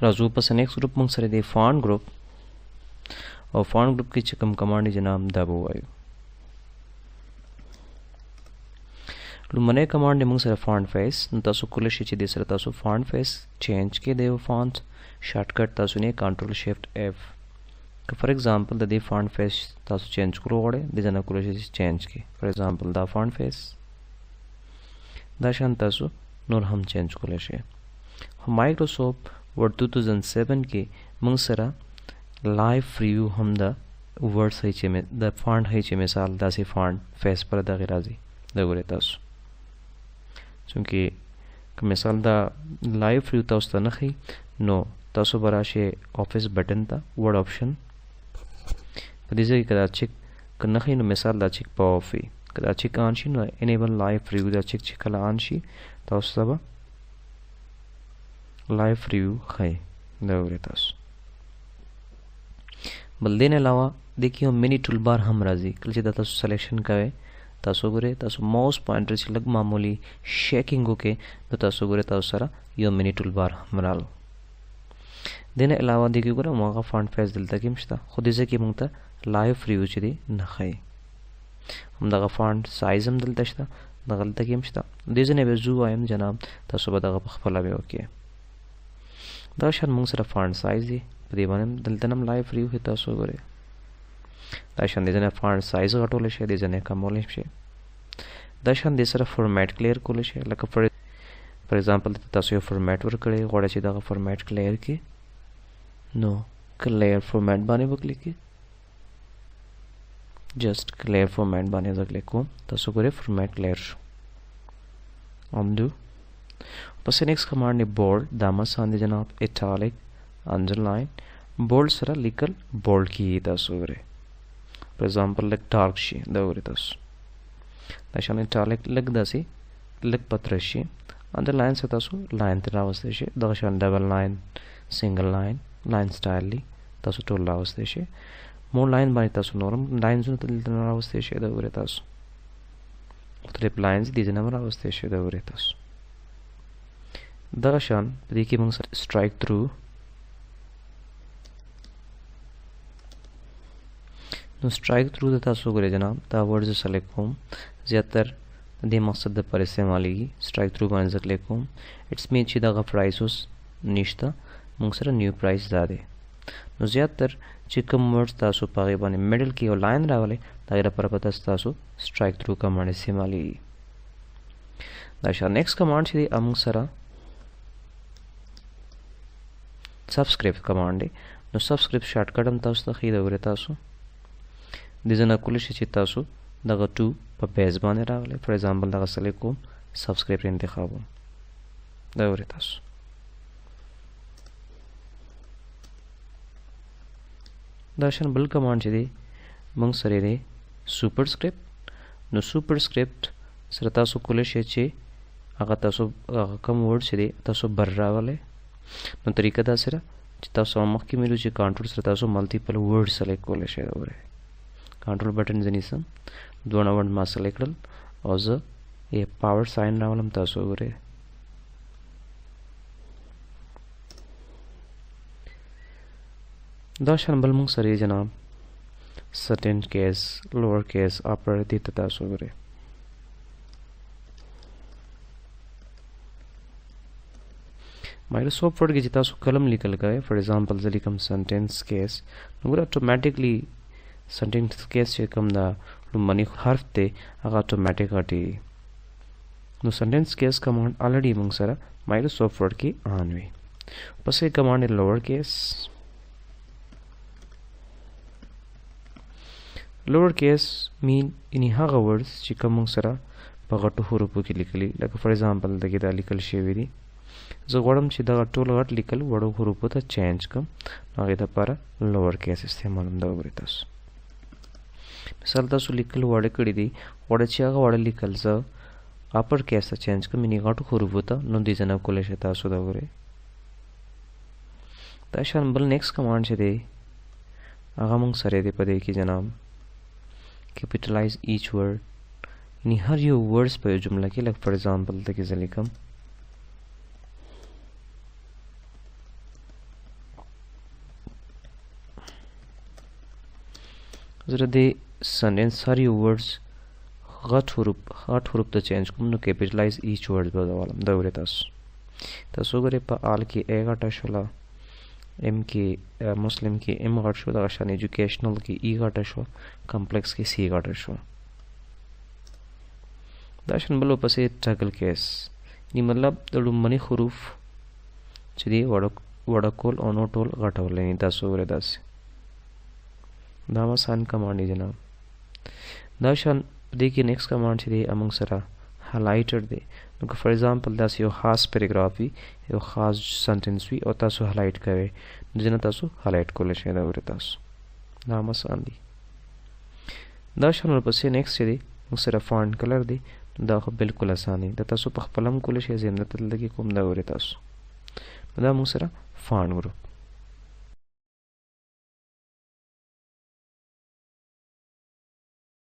राजू पस next group मंग सरे दे फॉन्ट ग्रुप और फॉन्ट ग्रुप की चिकम कमांड जनाब दबो आयो लुमने कमांड मंग सरे फॉन्ट फेस तासु कुलशी ची दे सरे तासु फॉन्ट फेस चेंज के देव फॉन्ट शॉर्टकट तासु ने control shift F for example the font face तासु चेंज करो वडे दे जना कुलशी चेंज के for example the font face the शान तासु नोर हम चेंज कुलशी माइक्रोसॉफ्ट वर्ड 2007 के मंग सरा लाइव रिव्यू हम द वर्ड्स है चे में द फॉन्ट है चे मिसाल द से फॉन्ट फेस पर द गिराजी द गुरे तासु चूंकि मिसाल द लाइव रिव्यू तासु नखी नो तासु बराशे ऑफिस बटन था वर्ड ऑप्शन पदिजे कदाचिक कनखी नो मिसाल द चिक पावफी कदाचिक आंशी नो एनेबल लाइव रिव्यू द चिक चिकला आंशी तासु सब लाइव रिव्यू है दौरे तासु बल्दे ने अलावा देखिए मिनी टूल बार हम राजी कल जे तासु सिलेक्शन करे तासु गुरे तासु माउस पॉइंटर से लग मामूली शेकिंग होके तो तासु गुरे तासु सारा यो मिनी टूल बार हमरा लो देने अलावा देखिए गुरे मौका फॉन्ट फेस दिलता किमश्ता खुद से की मंगता लाइव रिव्यू चदी नखै हम दगा फॉन्ट साइज हम दिलता शता दगलता किमश्ता देजने बेजू आयम जनाब तासु बदगा पखफला बे ओके दाशान मंग सरा फॉन्ट साइज दी पदीबानम दलतनम लाइव रिव्यू हिता सो गुरे दाशान देजने फॉन्ट साइज घटोले शे देजने कमोले शे दाशान देसरा फॉर्मेट क्लियर कोले शे लक फॉर एग्जांपल तासो फॉर्मेट वर करे गोडे ची दागा फॉर्मेट क्लियर के नो क्लियर फॉर्मेट बाने बकले के जस्ट क्लियर फॉर्मेट बाने जकले को तासो गुरे फॉर्मेट क्लियर शो अमदू पस नेक्स्ट कमांड ने बोल्ड दामस आंदे जनाब इटैलिक अंडरलाइन बोल्ड सरा लिकल बोल्ड की तासु रे for example like dark she दवरे तासु दाशान इटैलिक लग दसी लग पत्रशी अंडरलाइन से तासु लाइन ते रावस्ते शे दाशान double line single line line style तासु टोल रावस्ते शे मोर लाइन बानी तासु नॉर्मल लाइन जो तल रावस्ते शे दवरे तासु मुख्तलिफ लाइंस दी जना रावस्ते शे दवरे तासु दाशान देखिए मंग स्ट्राइक थ्रू नो स्ट्राइक थ्रू द तासु गुरे जनाब द वर्ड्स सेलेक्ट होम ज्यादातर दे मकसद द पर इस्तेमाल की स्ट्राइक थ्रू बान जकले होम इट्स मीन ची द प्राइस निश्ता मंग सर न्यू प्राइस दादे नो ज्यादातर चिकम वर्ड्स तासु पागे बाने मिडल की और लाइन रावले दायरा पर पता तासु स्ट्राइक थ्रू कमांड इस्तेमाल की दाशा नेक्स्ट कमांड ची अमंग सरा सबस्क्रिप्ट कमांड नो सबस्क्रिप्ट शॉर्टकट हम तासु तखीद वरे तासु दिजना कुलिश ची तासु दगा 2 पर बेस बाने रावले फॉर एग्जांपल दगा सेलेक्ट को सबस्क्रिप्ट इंतखाब दवरे तासु दाशन बल कमांड ची मंग सरे रे सुपरस्क्रिप्ट नो सुपरस्क्रिप्ट सर तासु कुलिश ची आगा तासु कम वर्ड ची तासु बर रावले नो तरीका दा सरा तासु मक्की मिलु ची कंट्रोल सर तासु मल्टीपल वर्ड सेलेक्ट कोले शे दवरे कंट्रोल बटन जनिसम दोना वर्ड मा सेलेक्ट और ज ये पावर साइन रावलम तासु गुरे दाशन बल मंग सरे जनाब certain case lower case upper दी तासु गुरे माइक्रोसॉफ्ट वर्ड की जिता सु कलम निकल गए फॉर एग्जांपल जलिकम सेंटेंस केस नगुर ऑटोमेटिकली सेंटेंस केस से कम दा मनी हर्फ ते आगा ऑटोमेटिक आटी नो सेंटेंस केस कमांड ऑलरेडी मंग सरा माइक्रोसॉफ्ट वर्ड की ऑन हुई बस ये कमांड है लोअर केस मीन इनी हागा वर्ड्स चिकम मंग सरा पगटो हुरुपु की लिखली लाइक फॉर एग्जांपल दगी दा लिखल शेविरी जो वड़म ची दगा टोल गट लिखल वड़ो हुरुपु ता चेंज कम नागे दा पर लोअर केस इस्तेमाल दवरे तासु मिसाल तासु लिखल वड़े कड़ी दी वड़े ची आगा वड़े लिखल ज अपर केस चेंज कम इनी गट हुरुपु ता नुंदी जना कोले शे तासु दवरे ताशान बल नेक्स्ट कमांड छे दे आगा मंग सरे दे पदे की जनाब कैपिटलाइज ईच वर्ड इनी हर यो वर्ड्स पे जुमला की लाइक फॉर एग्जांपल तक जलिकम زره د سنټنس هر یو ورډز غټ حروف ته چینج کوم نو کیپیټلایز ایچ ورډ به راولم دا ورته تاسو ګورئ په آل کې ا غټه شوله ام کې مسلم کې ام غټ شو دغه شان ایجوکیشنل کې ای غټه شو کمپلیکس کې سی غټه شو دا شان بل پسې ټاکل کیس یعنی مطلب د لومړني حروف چې دی وړکول او نو ټول غټول نه تاسو ورته داسې دا آسان کمانډ دی جناب دا شان دې کې نیکسٹ کمانډ چې دی امونږ سره هایلایټر دی نو که فار ایگزامپل داسې یو خاص پیراګراف وي یو خاص سنټنس وي او تاسو هایلایټ کوئ نو ځینې تاسو هایلایټ کولی شئ دا ورته تاسو دا هم آسان دی دا شان ورپسې نیکسٹ چې دی موږ سره فانټ کلر دی دا خو بالکل آسان دی دا تاسو په خپله هم کولی شئ زه هم دلته کې کوم دا ورته تاسو دا موږ سره فانټ ګروپ